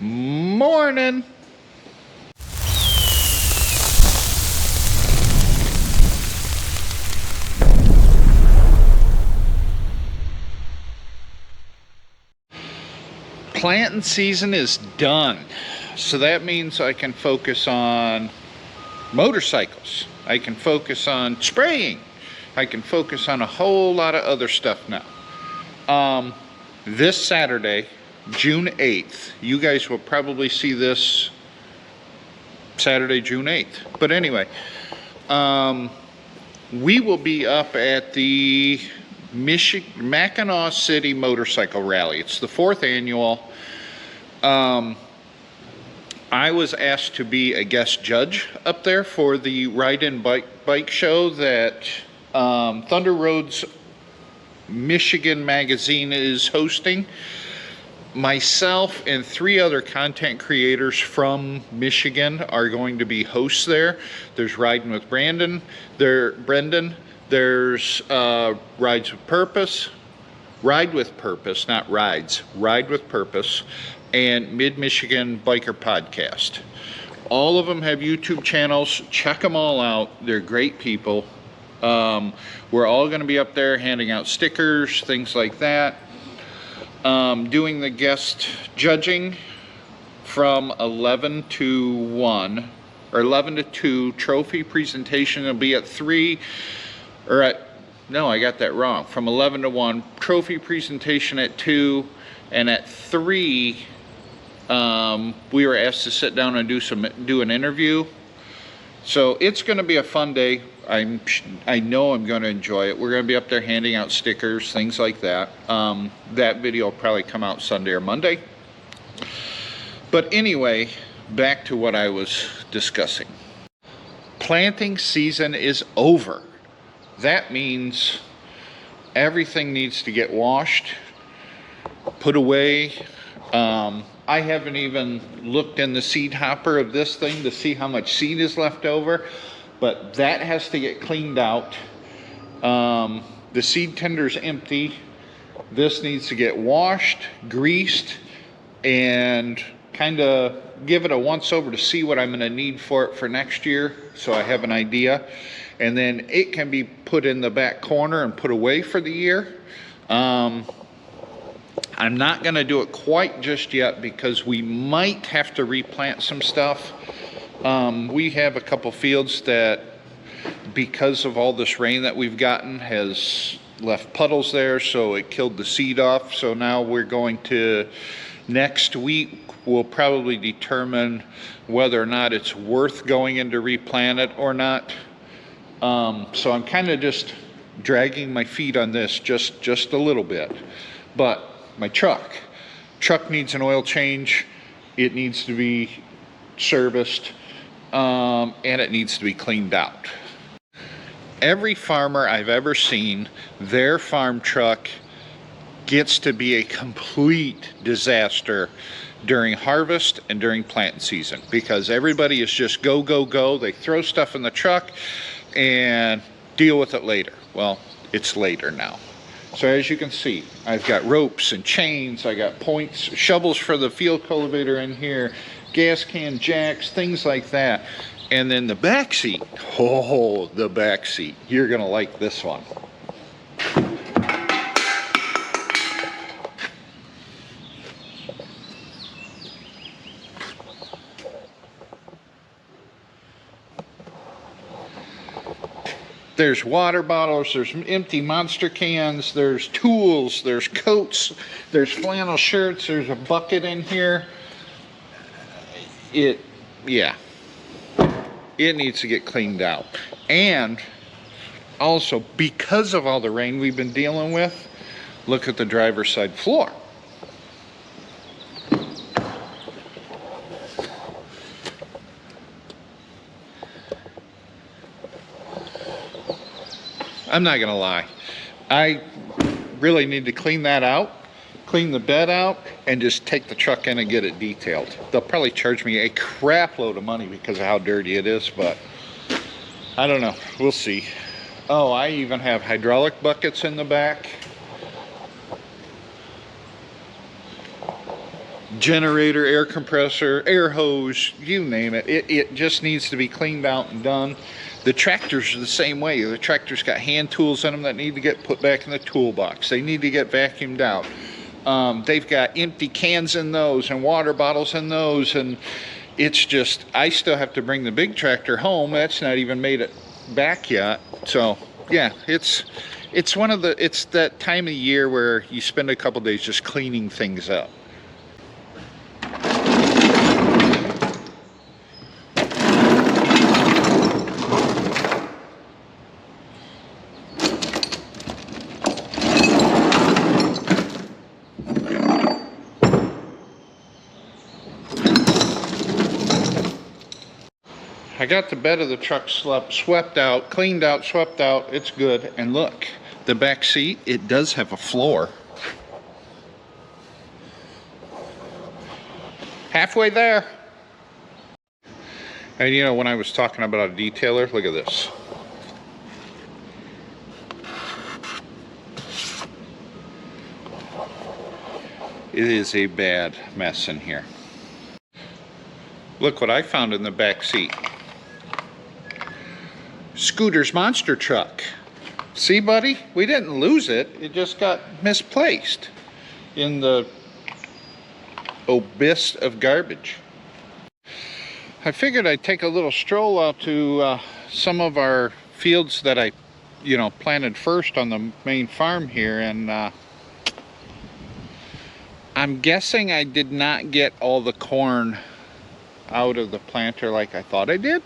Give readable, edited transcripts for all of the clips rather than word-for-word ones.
Morning. Planting season is done, so that means I can focus on motorcycles. I can focus on spraying. I can focus on a whole lot of other stuff now. This Saturday, June 8th, you guys will probably see this Saturday, June 8th. But anyway, we will be up at the Mackinac City Motorcycle Rally. It's the 4th annual. I was asked to be a guest judge up there for the ride-in bike show that Thunder Roads Michigan magazine is hosting. Myself and 3 other content creators from Michigan are going to be hosts there. There's Riding with Brendan, there's Rides with Purpose, Ride with Purpose, not rides, Ride with Purpose, and Mid-Michigan Biker Podcast. All of them have YouTube channels. Check them all out. They're great people. We're all going to be up there handing out stickers, things like that. Doing the guest judging from 11 to 1, or 11 to 2. Trophy presentation will be at 3, or at, no, I got that wrong. From 11 to 1, trophy presentation at 2, and at 3, we were asked to sit down and do an interview. So it's going to be a fun day. I know I'm going to enjoy it. We're going to be up there handing out stickers, things like that. That video will probably come out Sunday or Monday. But anyway, back to what I was discussing. Planting season is over. That means everything needs to get washed, put away. I haven't even looked in the seed hopper of this thing to see how much seed is left over, but that has to get cleaned out. The seed tender's empty. This needs to get washed, greased, and kind of give it a once over to see what I'm going to need for it for next year, so I have an idea. And then it can be put in the back corner and put away for the year. I'm not going to do it quite just yet because we might have to replant some stuff. We have a couple fields that, because of all this rain that we've gotten, has left puddles there, so it killed the seed off. So now we're going to, next week, we'll probably determine whether or not it's worth going in to replant it or not. So I'm kind of just dragging my feet on this just a little bit. But my truck needs an oil change. It needs to be serviced, and it needs to be cleaned out. Every farmer I've ever seen, their farm truck gets to be a complete disaster during harvest and during planting season, because everybody is just go, go, go. They throw stuff in the truck and deal with it later. Well, it's later now. So as you can see, I've got ropes and chains, I got points, shovels for the field cultivator in here, gas can jacks, things like that. And then the back seat, oh, the back seat, you're gonna like this one. There's water bottles, there's empty Monster cans, there's tools, there's coats, there's flannel shirts, there's a bucket in here. Yeah, it needs to get cleaned out. And also, because of all the rain we've been dealing with, look at the driver's side floor. I'm not gonna lie, I really need to clean that out, clean the bed out, and just take the truck in and get it detailed. They'll probably charge me a crap load of money because of how dirty it is, but I don't know, we'll see. Oh, I even have hydraulic buckets in the back. generator, air compressor, air hose, you name it. It just needs to be cleaned out and done. The tractors are the same way. The tractor's got hand tools in them that need to get put back in the toolbox. They need to get vacuumed out. They've got empty cans in those and water bottles in those, and it's just, I still have to bring the big tractor home. That's not even made it back yet. So yeah, it's that time of year where you spend a couple days just cleaning things up. I got the bed of the truck swept out, cleaned out, swept out. It's good. And look, the back seat, it does have a floor. Halfway there. And you know, when I was talking about a detailer, look at this. It is a bad mess in here. Look what I found in the back seat. Scooter's monster truck. See, buddy? We didn't lose it. It just got misplaced in the abyss of garbage. I figured I'd take a little stroll out to some of our fields that I, planted first on the main farm here, and I'm guessing I did not get all the corn out of the planter like I thought I did.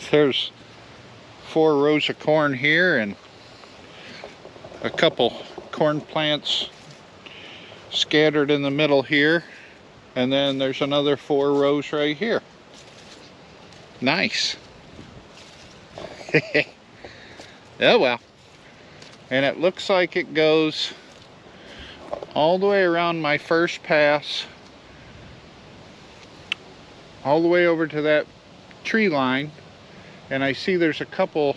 There's 4 rows of corn here and a couple corn plants scattered in the middle here, and then there's another 4 rows right here. Nice. Oh well. And it looks like it goes all the way around my first pass, all the way over to that tree line, and I see there's a couple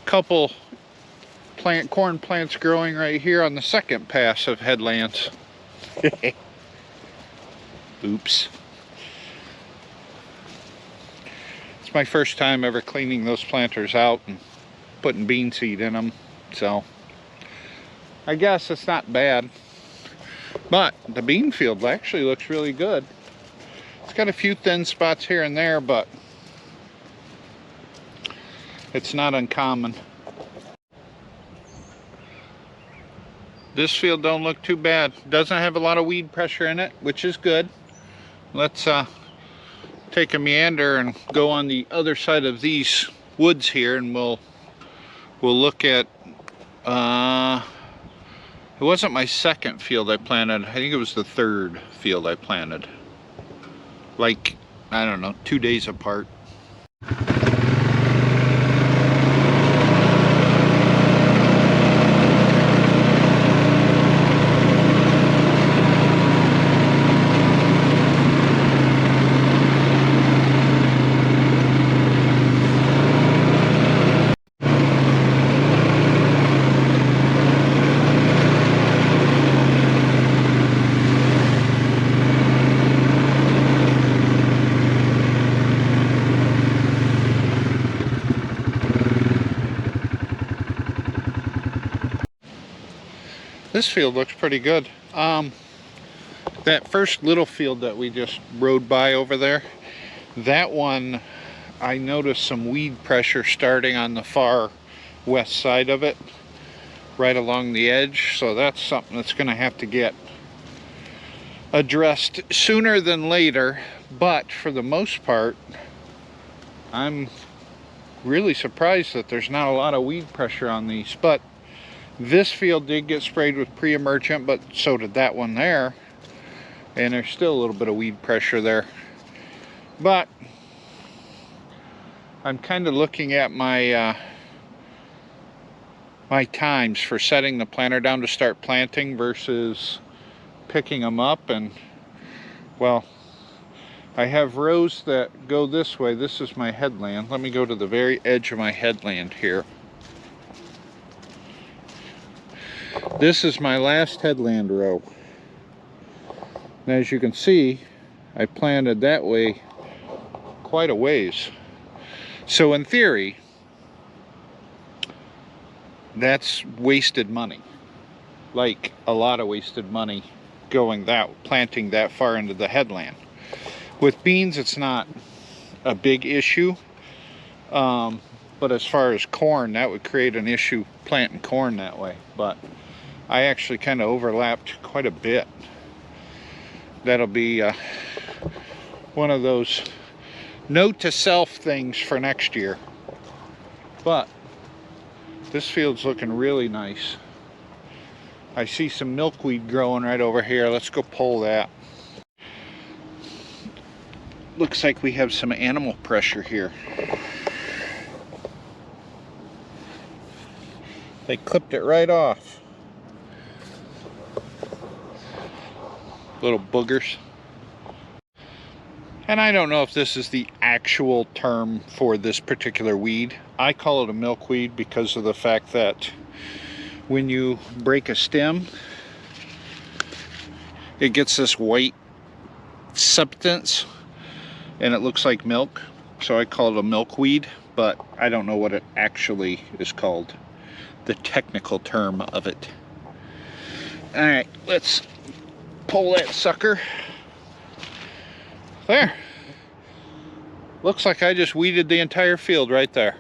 corn plants growing right here on the second pass of headlands. Oops. It's my first time ever cleaning those planters out and putting bean seed in them, so I guess it's not bad. But the bean field actually looks really good. It's got a few thin spots here and there, but it's not uncommon. This field don't look too bad. Doesn't have a lot of weed pressure in it, which is good. Let's take a meander and go on the other side of these woods here, and we'll look at it wasn't my second field I planted. I think it was the third field I planted. Like, I don't know, 2 days apart. This field looks pretty good. That first little field that we just rode by over there, that one, I noticed some weed pressure starting on the far west side of it, right along the edge. So that's something that's going to have to get addressed sooner than later. But for the most part, I'm really surprised that there's not a lot of weed pressure on these. But this field did get sprayed with pre-emergent, but so did that one there. And there's still a little bit of weed pressure there. But I'm kind of looking at my my times for setting the planter down to start planting versus picking them up. And well, I have rows that go this way. This is my headland. Let me go to the very edge of my headland here. This is my last headland row. And as you can see, I planted that way quite a ways. So in theory, that's wasted money. Like a lot of wasted money planting that far into the headland. With beans, it's not a big issue. But as far as corn, that would create an issue planting corn that way. But I actually kind of overlapped quite a bit. That'll be one of those note to self things for next year. But this field's looking really nice. I see some milkweed growing right over here. Let's go pull that. Looks like we have some animal pressure here. They clipped it right off. Little boogers. And I don't know if this is the actual term for this particular weed. I call it a milkweed because of the fact that when you break a stem, it gets this white substance and it looks like milk. So I call it a milkweed, but I don't know what it actually is called, the technical term of it. All right, let's pull that sucker. There. Looks like I just weeded the entire field right there.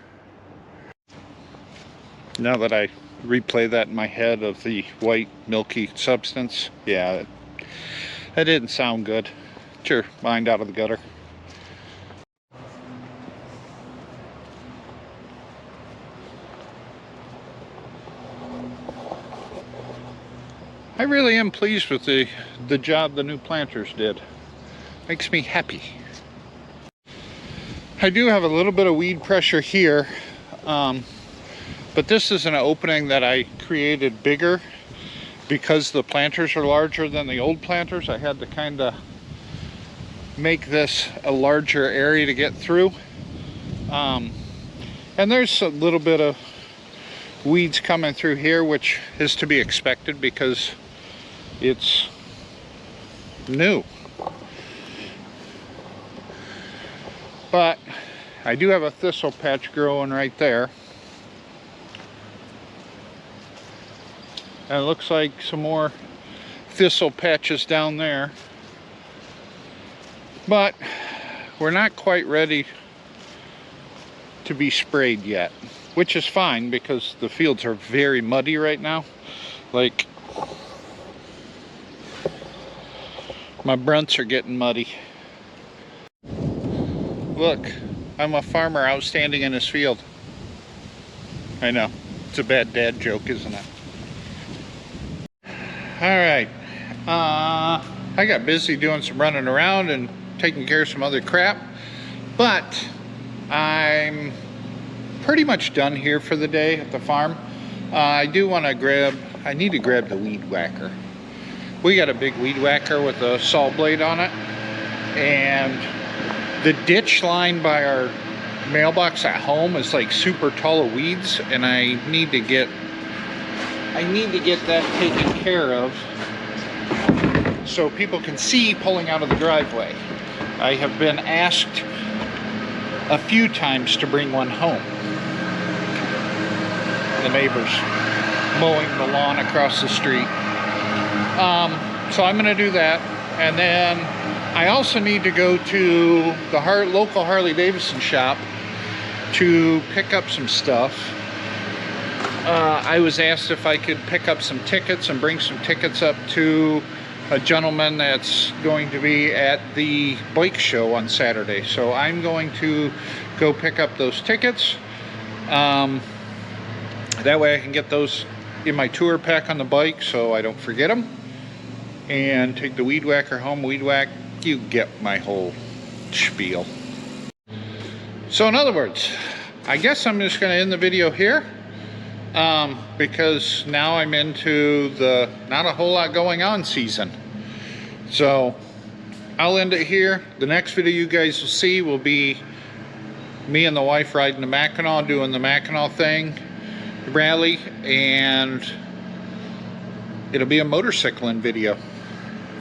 Now that I replay that in my head of the white milky substance, yeah, that didn't sound good. Get your mind out of the gutter. I really am pleased with the job the new planters did. Makes me happy. I do have a little bit of weed pressure here, but this is an opening that I created bigger because the planters are larger than the old planters. I had to kind of make this a larger area to get through. And there's a little bit of weeds coming through here, which is to be expected because it's new. But I do have a thistle patch growing right there. And it looks like some more thistle patches down there. But we're not quite ready to be sprayed yet, which is fine because the fields are very muddy right now. Like, my brunts are getting muddy. Look, I'm a farmer out standing in his field. I know, it's a bad dad joke, isn't it? Alright, I got busy doing some running around and taking care of some other crap, but I'm pretty much done here for the day at the farm. I need to grab the weed whacker. We got a big weed whacker with a saw blade on it, and the ditch line by our mailbox at home is like super tall of weeds, and I need to get that taken care of so people can see pulling out of the driveway. I have been asked a few times to bring one home. The neighbors mowing the lawn across the street. So I'm going to do that, and then I also need to go to the local Harley-Davidson shop to pick up some stuff. I was asked if I could pick up some tickets and bring some tickets up to a gentleman that's going to be at the bike show on Saturday. So I'm going to go pick up those tickets. That way I can get those in my tour pack on the bike so I don't forget them. And take the weed whacker home, weed whack. You get my whole spiel. So in other words, I guess I'm just going to end the video here, because now I'm into the not a whole lot going on season. So I'll end it here. The next video you guys will see will be me and the wife riding the Mackinac, doing the Mackinac thing, rally, and it'll be a motorcycling video.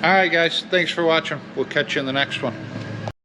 Alright guys, thanks for watching. We'll catch you in the next one.